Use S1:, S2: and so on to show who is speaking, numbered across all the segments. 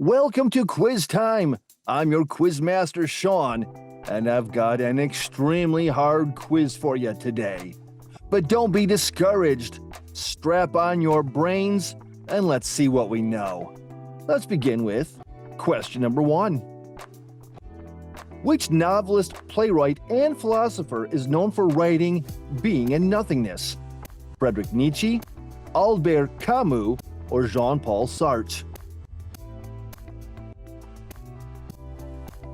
S1: Welcome to Quiz Time. I'm your quiz master, Sean, and I've got an extremely hard quiz for you today. But don't be discouraged. Strap on your brains and let's see what we know. Let's begin with question number 1. Which novelist, playwright, and philosopher is known for writing Being and Nothingness? Friedrich Nietzsche, Albert Camus, or Jean-Paul Sartre?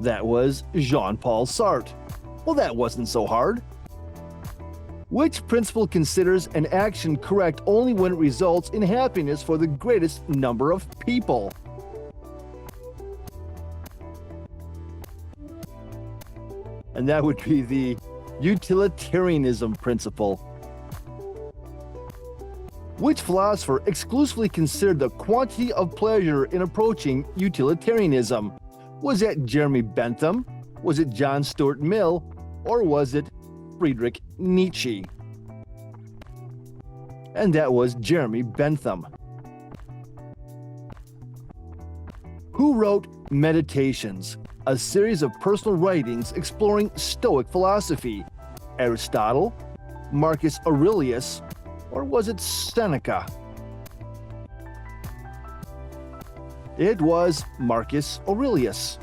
S1: That was Jean-Paul Sartre. Well, that wasn't so hard. Which principle considers an action correct only when it results in happiness for the greatest number of people? And that would be the utilitarianism principle. Which philosopher exclusively considered the quantity of pleasure in approaching utilitarianism? Was it Jeremy Bentham? Was it John Stuart Mill? Or was it Friedrich Nietzsche? And that was Jeremy Bentham. Who wrote Meditations, a series of personal writings exploring Stoic philosophy? Aristotle, Marcus Aurelius, or was it Seneca? It was Marcus Aurelius.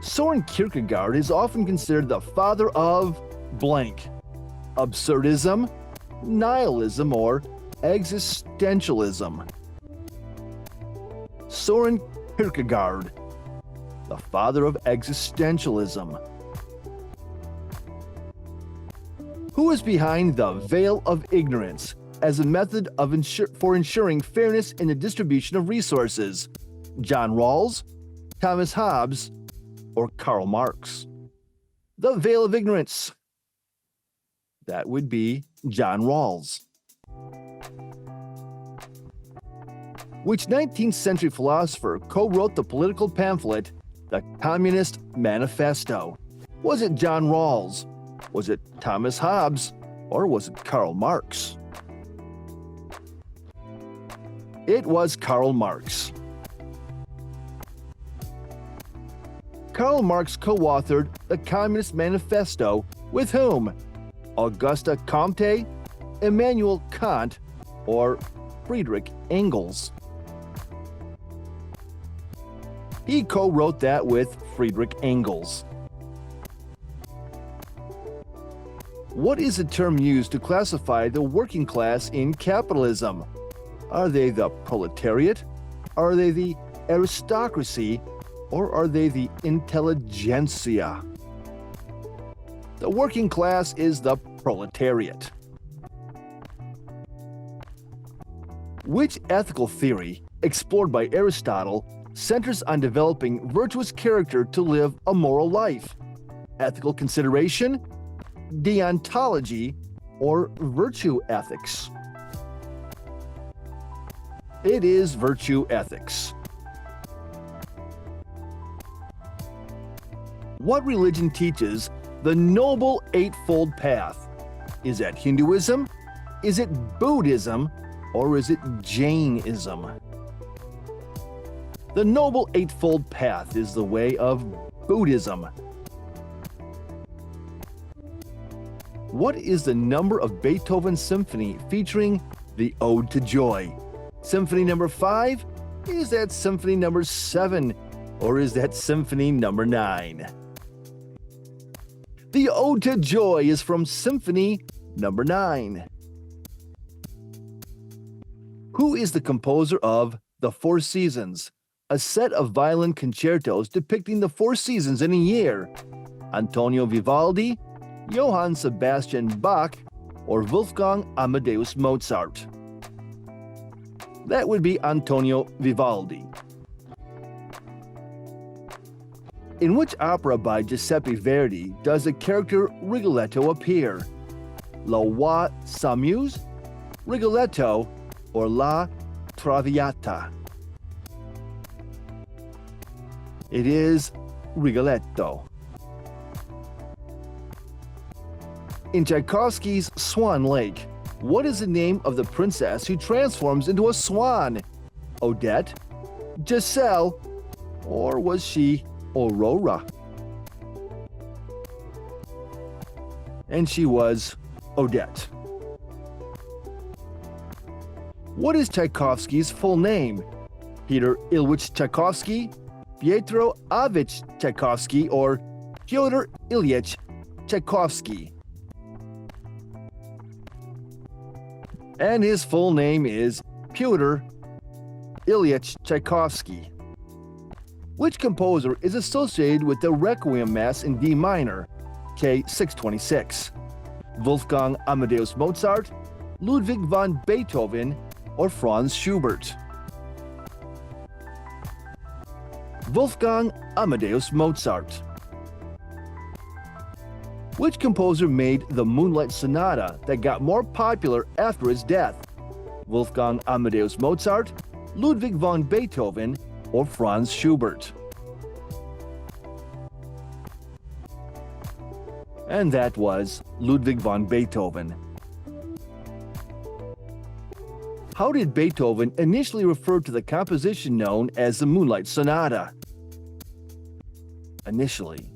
S1: Soren Kierkegaard is often considered the father of blank: absurdism, nihilism, or existentialism. Soren Kierkegaard, the father of existentialism. Who is behind the veil of ignorance as a method of for ensuring fairness in the distribution of resources? John Rawls, Thomas Hobbes, or Karl Marx? The veil of ignorance. That would be John Rawls. Which 19th century philosopher co-wrote the political pamphlet, The Communist Manifesto? Was it John Rawls? Was it Thomas Hobbes? Or was it Karl Marx? It was Karl Marx. Karl Marx co-authored the Communist Manifesto with whom? Auguste Comte, Immanuel Kant, or Friedrich Engels? He co-wrote that with Friedrich Engels. What is the term used to classify the working class in capitalism? Are they the proletariat? Are they the aristocracy? Or are they the intelligentsia? The working class is the proletariat. Which ethical theory, explored by Aristotle, centers on developing virtuous character to live a moral life? Ethical consideration, deontology, or virtue ethics? It is virtue ethics. What religion teaches the Noble Eightfold Path? Is that Hinduism? Is it Buddhism? Or is it Jainism? The Noble Eightfold Path is the way of Buddhism. What is the number of Beethoven's symphony featuring the Ode to Joy? Symphony number 5? Is that symphony number 7? Or is that symphony number 9? The Ode to Joy is from Symphony number 9. Who is the composer of The Four Seasons, a set of violin concertos depicting the 4 seasons in a year? Antonio Vivaldi, Johann Sebastian Bach, or Wolfgang Amadeus Mozart? That would be Antonio Vivaldi. In which opera by Giuseppe Verdi does the character Rigoletto appear? Le Roi s'amuse, Rigoletto, or La Traviata? It is Rigoletto. In Tchaikovsky's Swan Lake, what is the name of the princess who transforms into a swan? Odette, Giselle, or was she Aurora? And she was Odette. What is Tchaikovsky's full name? Peter Ilyich Tchaikovsky, Pietro Avich Tchaikovsky, or Fyodor Ilyich Tchaikovsky? And his full name is Pyotr Ilyich Tchaikovsky. Which composer is associated with the Requiem Mass in D minor, K626? Wolfgang Amadeus Mozart, Ludwig van Beethoven, or Franz Schubert? Wolfgang Amadeus Mozart. Which composer made the Moonlight Sonata that got more popular after his death? Wolfgang Amadeus Mozart, Ludwig van Beethoven, or Franz Schubert? And that was Ludwig van Beethoven. How did Beethoven initially refer to the composition known as the Moonlight Sonata? Initially,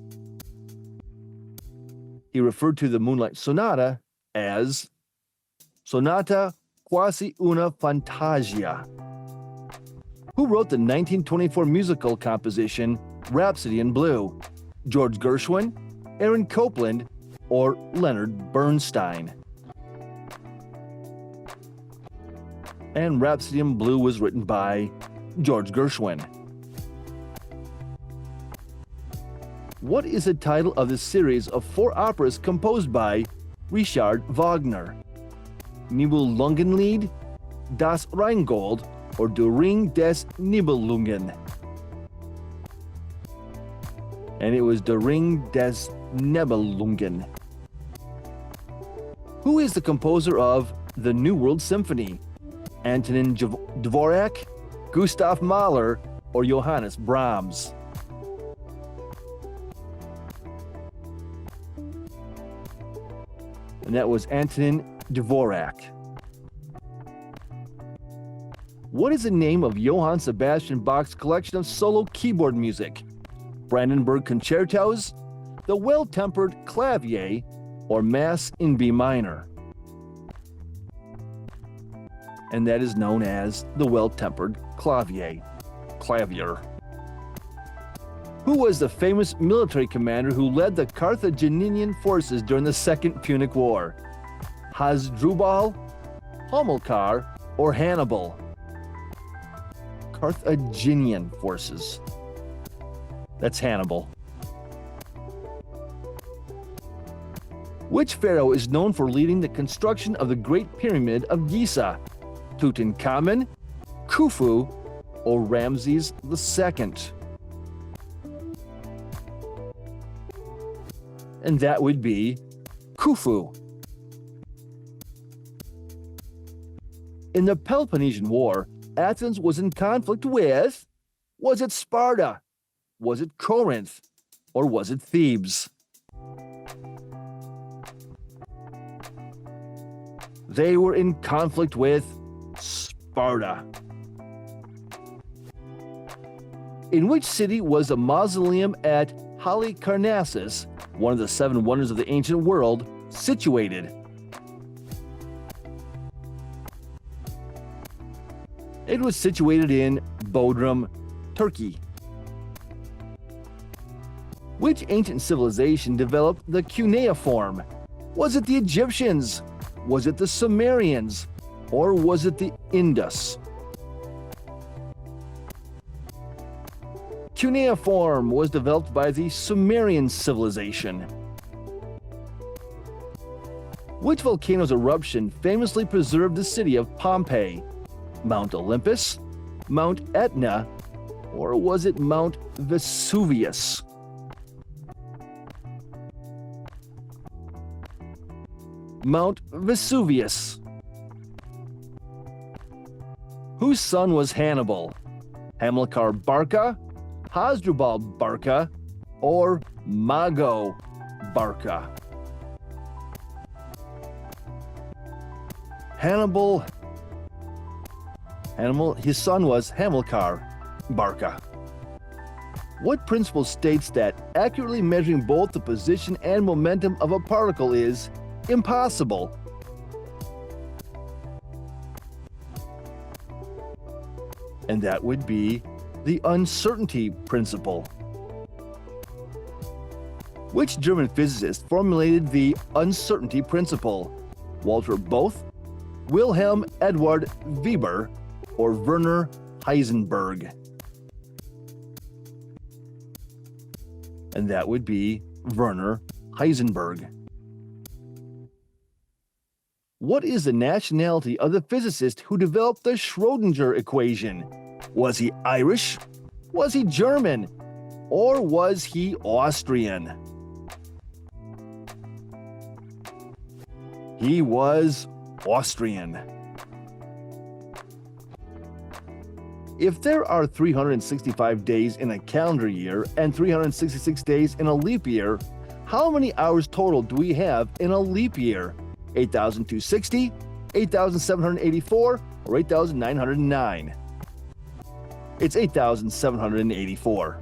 S1: he referred to the Moonlight Sonata as Sonata quasi una fantasia. Who wrote the 1924 musical composition Rhapsody in Blue? George Gershwin, Aaron Copland, or Leonard Bernstein? And Rhapsody in Blue was written by George Gershwin. What is the title of the series of 4 operas composed by Richard Wagner? Nibelungenlied, Das Rheingold, or Der Ring des Nibelungen? And it was Der Ring des Nibelungen. Who is the composer of the New World Symphony? Antonin Dvorak, Gustav Mahler, or Johannes Brahms? And that was Antonin Dvorak. What is the name of Johann Sebastian Bach's collection of solo keyboard music? Brandenburg Concertos, the Well-Tempered Clavier, or Mass in B minor? And that is known as the Well-Tempered Clavier. Who was the famous military commander who led the Carthaginian forces during the Second Punic War? Hasdrubal, Hamilcar, or Hannibal? Carthaginian forces. That's Hannibal. Which pharaoh is known for leading the construction of the Great Pyramid of Giza? Tutankhamun, Khufu, or Ramses II? And that would be Khufu. In the Peloponnesian War, Athens was in conflict with, was it Sparta? Was it Corinth? Or was it Thebes? They were in conflict with Sparta. In which city was the mausoleum at Halicarnassus, one of the 7 wonders of the ancient world, situated? It was situated in Bodrum, Turkey. Which ancient civilization developed the cuneiform? Was it the Egyptians? Was it the Sumerians? Or was it the Indus? Cuneiform was developed by the Sumerian civilization. Which volcano's eruption famously preserved the city of Pompeii? Mount Olympus, Mount Etna, or was it Mount Vesuvius? Mount Vesuvius. Whose son was Hannibal? Hamilcar Barca, Hasdrubal Barca, or Mago Barca? His son was Hamilcar Barca. What principle states that accurately measuring both the position and momentum of a particle is impossible? And that would be the uncertainty principle. Which German physicist formulated the uncertainty principle? Walter Both, Wilhelm Eduard Weber, or Werner Heisenberg? And that would be Werner Heisenberg. What is the nationality of the physicist who developed the Schrödinger equation? Was he Irish? Was he German? Or was he Austrian? He was Austrian. If there are 365 days in a calendar year and 366 days in a leap year, how many hours total do we have in a leap year? 8,260, 8,784, or 8,909? It's 8,784.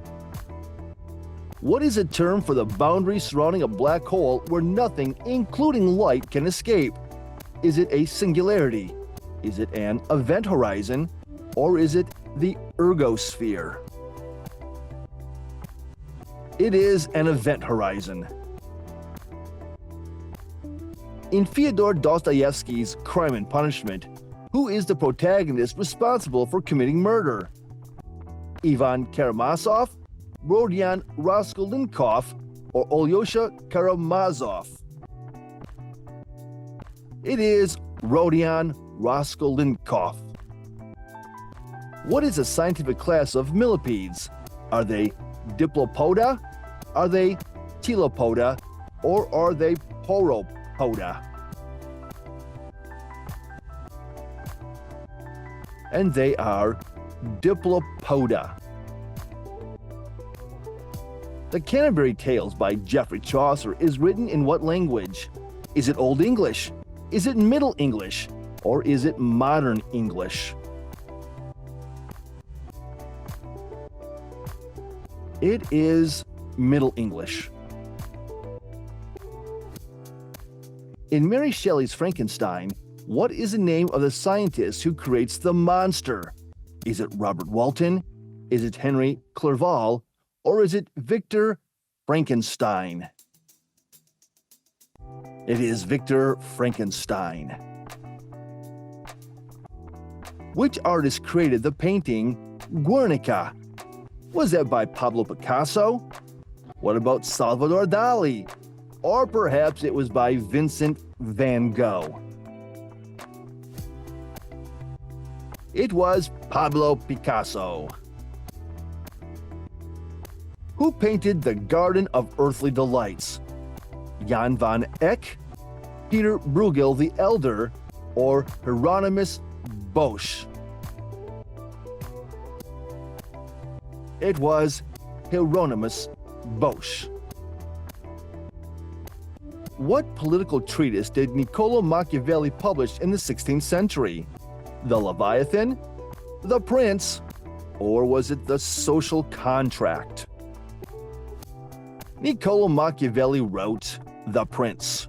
S1: What is a term for the boundary surrounding a black hole where nothing, including light, can escape? Is it a singularity? Is it an event horizon? Or is it the ergosphere? It is an event horizon. In Fyodor Dostoevsky's Crime and Punishment, who is the protagonist responsible for committing murder? Ivan Karamazov, Rodion Raskolnikov, or Alyosha Karamazov? It is Rodion Raskolnikov. What is a scientific class of millipedes? Are they Diplopoda? Are they Telopoda? Or are they Pauropoda? And they are Diplopoda. The Canterbury Tales by Geoffrey Chaucer is written in what language? Is it Old English? Is it Middle English? Or is it Modern English? It is Middle English. In Mary Shelley's Frankenstein, what is the name of the scientist who creates the monster? Is it Robert Walton? Is it Henry Clerval? Or is it Victor Frankenstein? It is Victor Frankenstein. Which artist created the painting Guernica? Was that by Pablo Picasso? What about Salvador Dali? Or perhaps it was by Vincent van Gogh? It was Pablo Picasso. Who painted the Garden of Earthly Delights? Jan van Eyck, Peter Bruegel the Elder, or Hieronymus Bosch? It was Hieronymus Bosch. What political treatise did Niccolo Machiavelli publish in the 16th century? The Leviathan, The Prince, or was it The Social Contract? Niccolo Machiavelli wrote The Prince.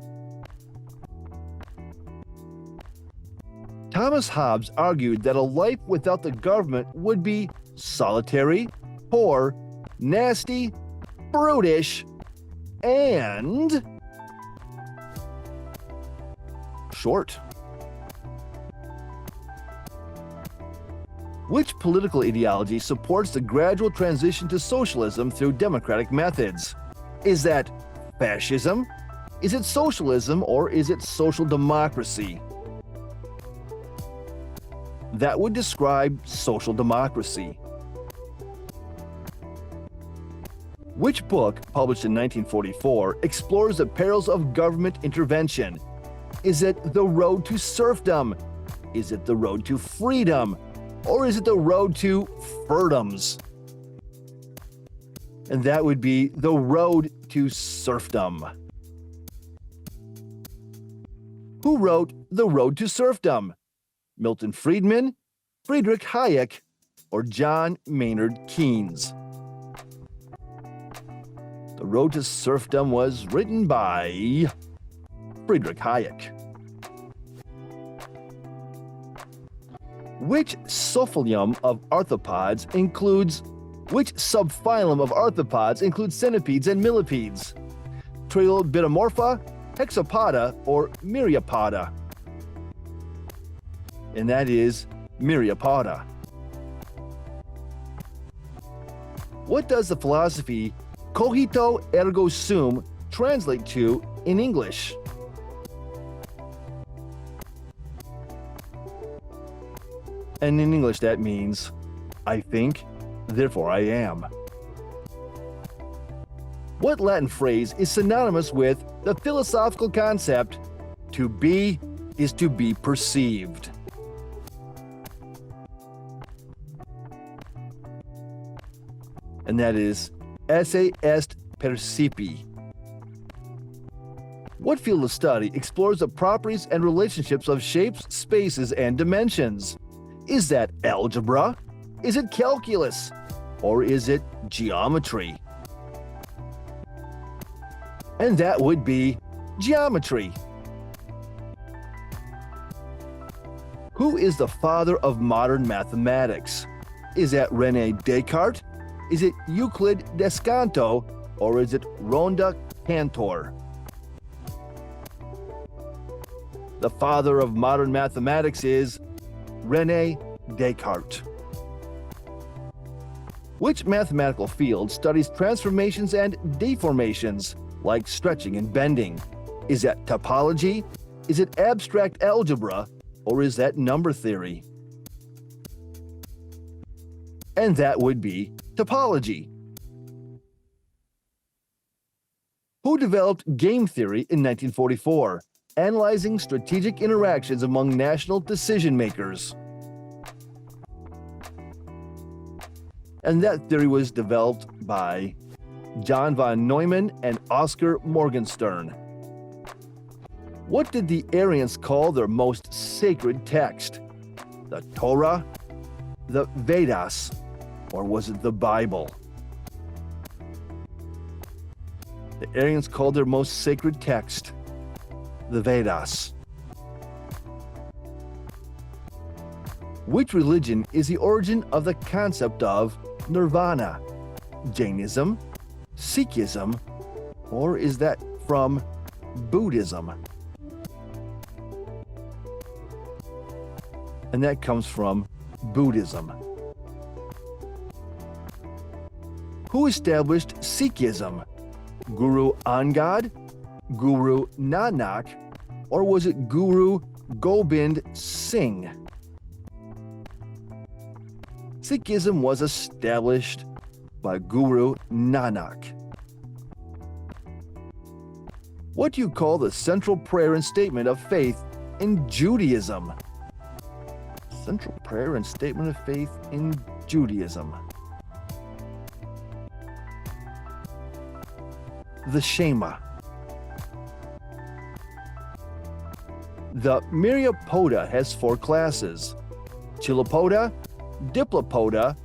S1: Thomas Hobbes argued that a life without the government would be solitary, poor, nasty, brutish, and short. Which political ideology supports the gradual transition to socialism through democratic methods? Is that fascism? Is it socialism, or is it social democracy? That would describe social democracy. Which book, published in 1944, explores the perils of government intervention? Is it The Road to Serfdom? Is it The Road to Freedom? Or is it The Road to Freedoms? And that would be The Road to Serfdom. Who wrote The Road to Serfdom? Milton Friedman, Friedrich Hayek, or John Maynard Keynes? The Road to Serfdom was written by Friedrich Hayek. Which subphylum of arthropods includes centipedes and millipedes? Trilobitомorpha, Hexapoda, or Myriapoda? And that is Myriapoda. What does the philosophy cogito ergo sum translate to in English? And in English that means, I think, therefore I am. What Latin phrase is synonymous with the philosophical concept, to be is to be perceived? And that is esse est percipi. What field of study explores the properties and relationships of shapes, spaces, and dimensions? Is that algebra? Is it calculus? Or is it geometry? And that would be geometry. Who is the father of modern mathematics? Is that René Descartes? Is it Euclid Descanto? Or is it Rhoda Cantor? The father of modern mathematics is René Descartes. Which mathematical field studies transformations and deformations, like stretching and bending? Is that topology? Is it abstract algebra? Or is that number theory? And that would be topology. Who developed game theory in 1944, analyzing strategic interactions among national decision makers? And that theory was developed by John von Neumann and Oscar Morgenstern. What did the Aryans call their most sacred text? The Torah, the Vedas, or was it the Bible? The Aryans called their most sacred text the Vedas. Which religion is the origin of the concept of nirvana? Jainism, Sikhism, or is that from Buddhism? And that comes from Buddhism. Who established Sikhism? Guru Angad, Guru Nanak, or was it Guru Gobind Singh? Sikhism was established by Guru Nanak. What do you call the central prayer and statement of faith in Judaism? Central prayer and statement of faith in Judaism. The Shema. The Myriapoda has 4 classes: Chilopoda, Diplopoda,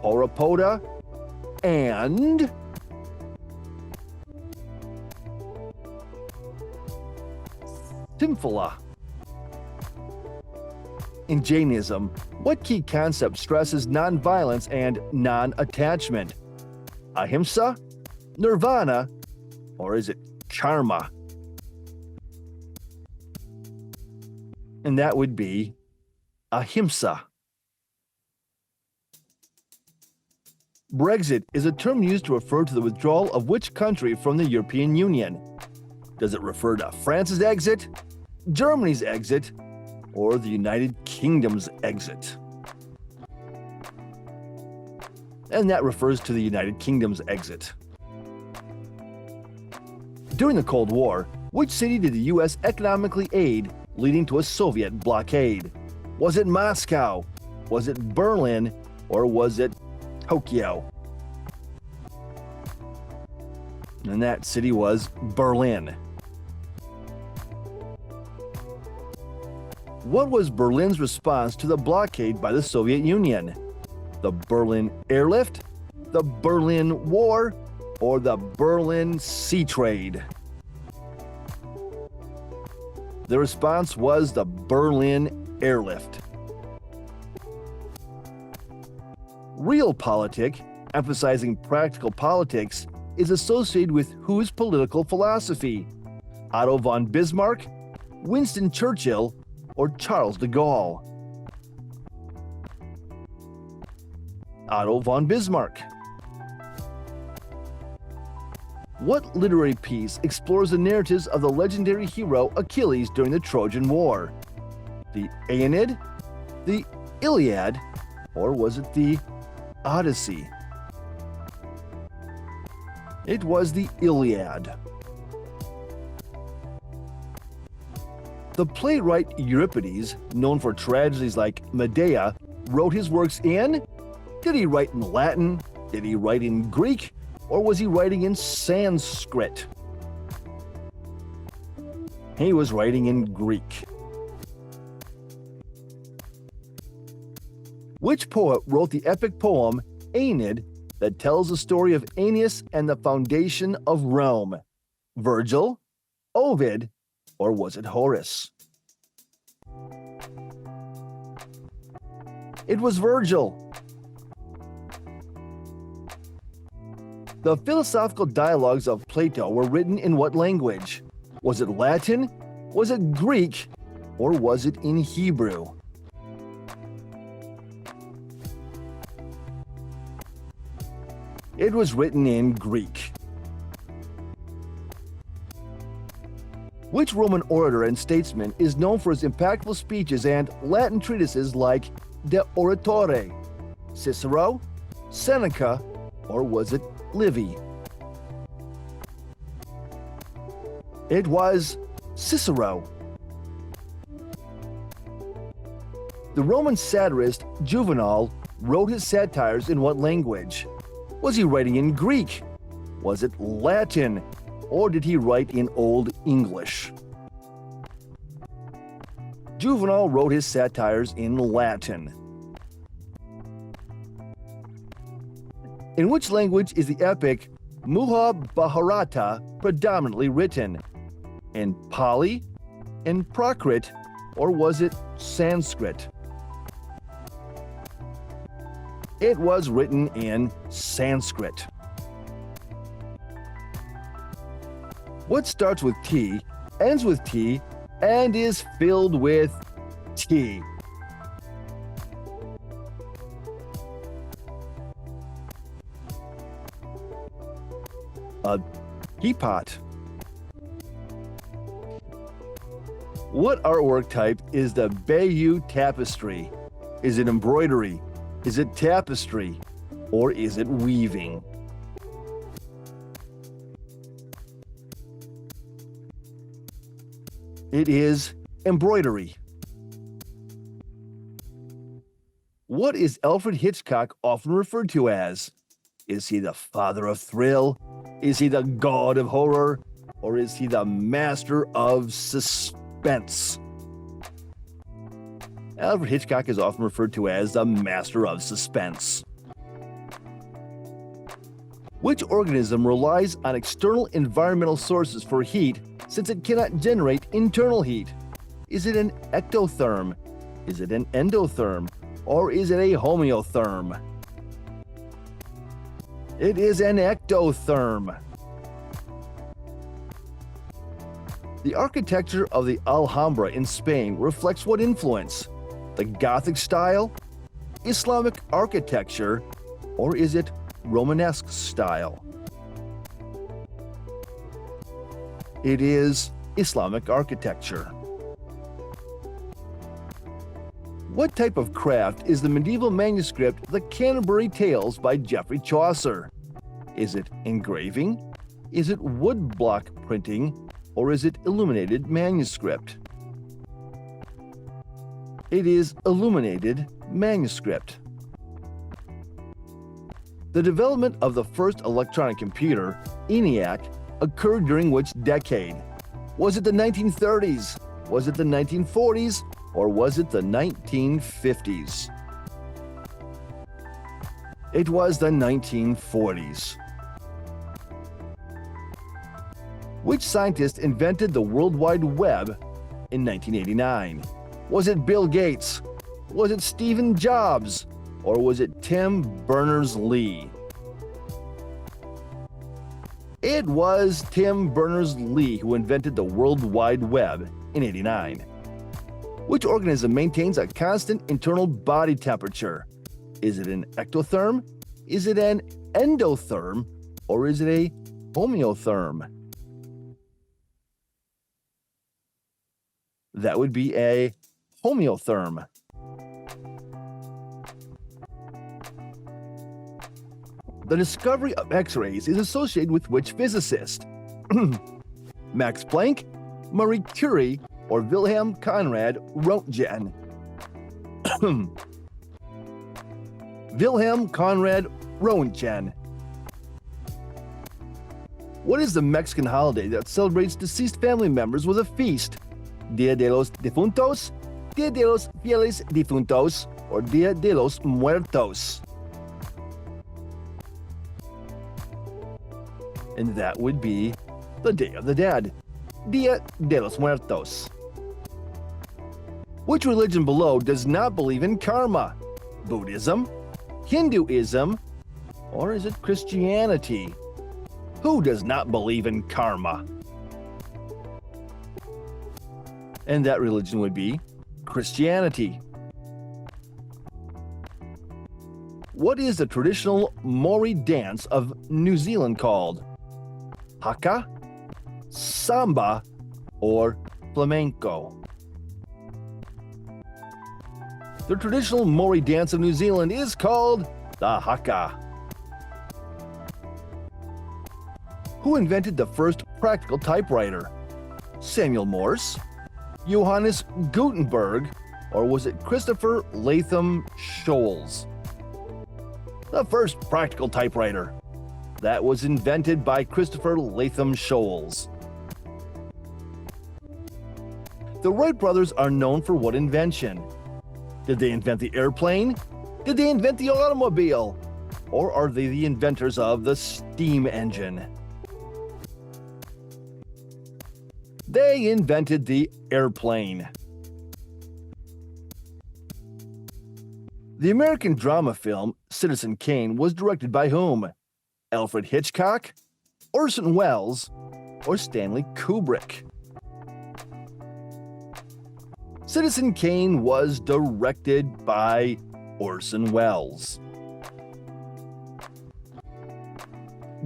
S1: Pauropoda, and Symphala. In Jainism, what key concept stresses nonviolence and non-attachment? Ahimsa, nirvana, or is it karma? And that would be ahimsa. Brexit is a term used to refer to the withdrawal of which country from the European Union? Does it refer to France's exit, Germany's exit, or the United Kingdom's exit? And that refers to the United Kingdom's exit. During the Cold War, which city did the U.S. economically aid, leading to a Soviet blockade? Was it Moscow? Was it Berlin? Or was it Tokyo? And that city was Berlin. What was Berlin's response to the blockade by the Soviet Union? The Berlin Airlift, the Berlin War, or the Berlin Sea Trade? The response was the Berlin Airlift. Realpolitik, emphasizing practical politics, is associated with whose political philosophy? Otto von Bismarck, Winston Churchill, or Charles de Gaulle? Otto von Bismarck. What literary piece explores the narratives of the legendary hero Achilles during the Trojan War? The Aeneid, the Iliad, or was it the Odyssey? It was the Iliad. The playwright Euripides, known for tragedies like Medea, wrote his works in? Did he write in Latin? Did he write in Greek? Or was he writing in Sanskrit? He was writing in Greek. Which poet wrote the epic poem Aeneid that tells the story of Aeneas and the foundation of Rome? Virgil, Ovid, or was it Horace? It was Virgil. The philosophical dialogues of Plato were written in what language? Was it Latin? Was it Greek? Or was it in Hebrew? It was written in Greek. Which Roman orator and statesman is known for his impactful speeches and Latin treatises like De Oratore? Cicero, Seneca, or was it Livy? It was Cicero. The Roman satirist Juvenal wrote his satires in what language? Was he writing in Greek? Was it Latin? Or did he write in Old English? Juvenal wrote his satires in Latin. In which language is the epic Mahabharata predominantly written? In Pali, in Prakrit, or was it Sanskrit? It was written in Sanskrit. What starts with T, ends with T, and is filled with T? A teapot. What artwork type is the Bayeux tapestry? Is it embroidery? Is it tapestry? Or is it weaving? It is embroidery. What is Alfred Hitchcock often referred to as? Is he the father of thrill? Is he the god of horror? Or is he the master of suspense? Alfred Hitchcock is often referred to as the master of suspense. Which organism relies on external environmental sources for heat since it cannot generate internal heat? Is it an ectotherm? Is it an endotherm? Or is it a homeotherm? It is an ectotherm. The architecture of the Alhambra in Spain reflects what influence? The Gothic style, Islamic architecture, or is it Romanesque style? It is Islamic architecture. What type of craft is the medieval manuscript The Canterbury Tales by Geoffrey Chaucer? Is it engraving? Is it woodblock printing? Or is it illuminated manuscript? It is illuminated manuscript. The development of the first electronic computer, ENIAC, occurred during which decade? Was it the 1930s? Was it the 1940s? or was it the 1950s? It was the 1940s. Which scientist invented the World Wide Web in 1989? Was it Bill Gates? Was it Steve Jobs? Or was it Tim Berners-Lee? It was Tim Berners-Lee who invented the World Wide Web in 1989. Which organism maintains a constant internal body temperature? Is it an ectotherm? Is it an endotherm? Or is it a homeotherm? That would be a homeotherm. The discovery of X-rays is associated with which physicist? Max Planck, Marie Curie, or Wilhelm Conrad Röntgen? Wilhelm Conrad Röntgen. What is the Mexican holiday that celebrates deceased family members with a feast? Dia de los Difuntos, Dia de los Fieles Difuntos, or Dia de los Muertos? And that would be the Day of the Dead, Dia de los Muertos. Which religion below does not believe in karma? Buddhism, Hinduism, or is it Christianity? Who does not believe in karma? And that religion would be Christianity. What is the traditional Maori dance of New Zealand called? Haka, Samba, or Flamenco? The traditional Maori dance of New Zealand is called the Haka. Who invented the first practical typewriter? Samuel Morse, Johannes Gutenberg, or was it Christopher Latham Scholes? The first practical typewriter. That was invented by Christopher Latham Scholes. The Wright brothers are known for what invention? Did they invent the airplane? Did they invent the automobile? Or are they the inventors of the steam engine? They invented the airplane. The American drama film Citizen Kane was directed by whom? Alfred Hitchcock, Orson Welles, or Stanley Kubrick? Citizen Kane was directed by Orson Welles.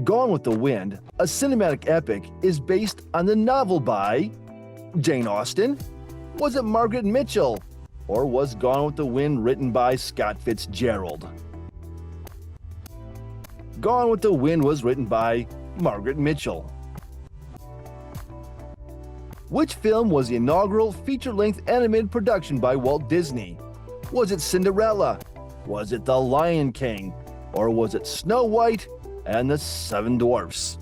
S1: Gone with the Wind, a cinematic epic, is based on the novel by Jane Austen. Was it Margaret Mitchell? Or was Gone with the Wind written by Scott Fitzgerald? Gone with the Wind was written by Margaret Mitchell. Which film was the inaugural feature-length animated production by Walt Disney? Was it Cinderella? Was it The Lion King? Or was it Snow White and the Seven Dwarfs?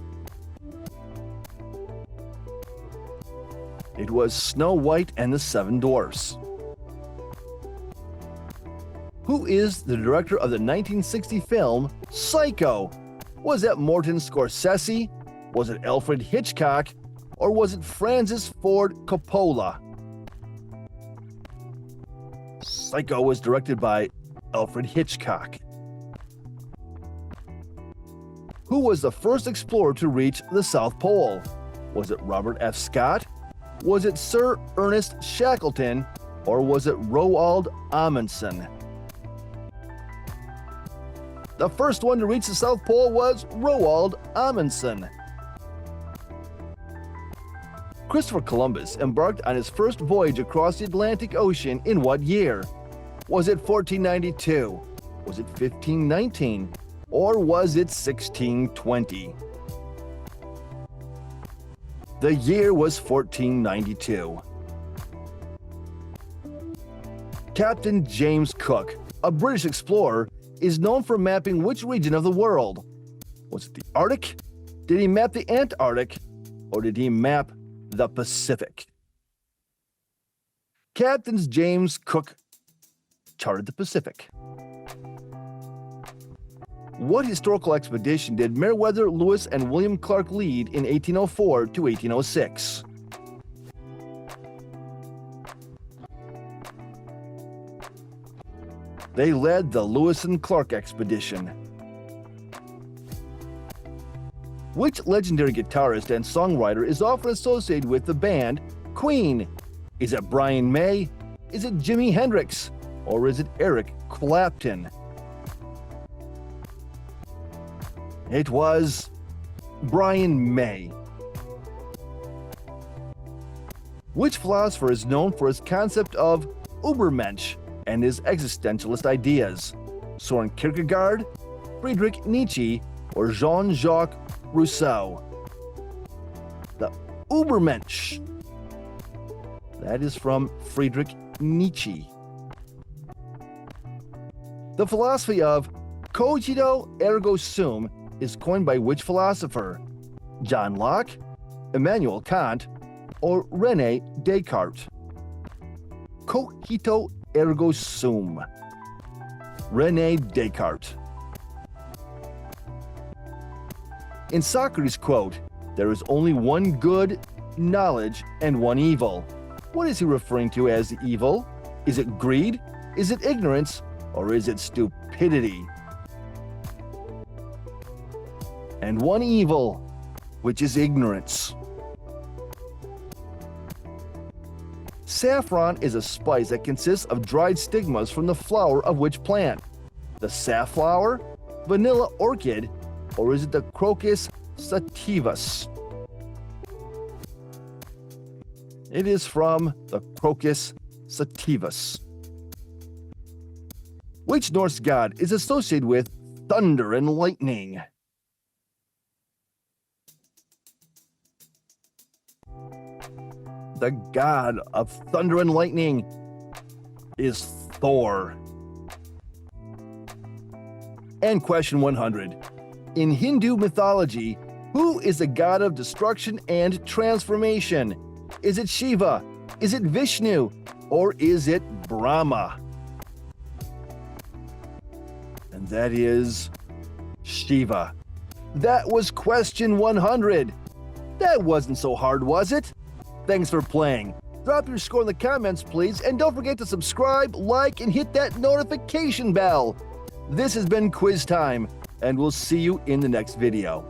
S1: It was Snow White and the Seven Dwarfs. Who is the director of the 1960 film Psycho? Was it Martin Scorsese? Was it Alfred Hitchcock? Or was it Francis Ford Coppola? Psycho was directed by Alfred Hitchcock. Who was the first explorer to reach the South Pole? Was it Robert F. Scott? Was it Sir Ernest Shackleton? Or was it Roald Amundsen? The first one to reach the South Pole was Roald Amundsen. Christopher Columbus embarked on his first voyage across the Atlantic Ocean in what year? Was it 1492? Was it 1519? Or was it 1620? The year was 1492. Captain James Cook, a British explorer, is known for mapping which region of the world? Was it the Arctic? Did he map the Antarctic? Or did he map the Pacific? Captains James Cook charted the Pacific? What historical expedition did Meriwether Lewis and William Clark lead in 1804 to 1806? They led the Lewis and Clark expedition. Which legendary guitarist and songwriter is often associated with the band Queen? Is it Brian May? Is it Jimi Hendrix? Or is it Eric Clapton? It was Brian May. Which philosopher is known for his concept of Übermensch and his existentialist ideas? Soren Kierkegaard, Friedrich Nietzsche, or Jean-Jacques Rousseau? The Übermensch. That is from Friedrich Nietzsche. The philosophy of cogito ergo sum is coined by which philosopher? John Locke, Immanuel Kant, or René Descartes? Cogito ergo sum. René Descartes. In Socrates' quote, "There is only one good, knowledge, and one evil." What is he referring to as evil? Is it greed? Is it ignorance? Or is it stupidity? And one evil, which is ignorance. Saffron is a spice that consists of dried stigmas from the flower of which plant? The safflower, vanilla orchid, or is it the Crocus sativus? It is from the Crocus sativus. Which Norse god is associated with thunder and lightning? The god of thunder and lightning is Thor. And question 100. In Hindu mythology, who is the god of destruction and transformation? Is it Shiva? Is it Vishnu? Or is it Brahma? And that is Shiva. That was question 100. That wasn't so hard, was it? Thanks for playing. Drop your score in the comments, please, and don't forget to subscribe, like, and hit that notification bell. This has been Quiz Time, and we'll see you in the next video.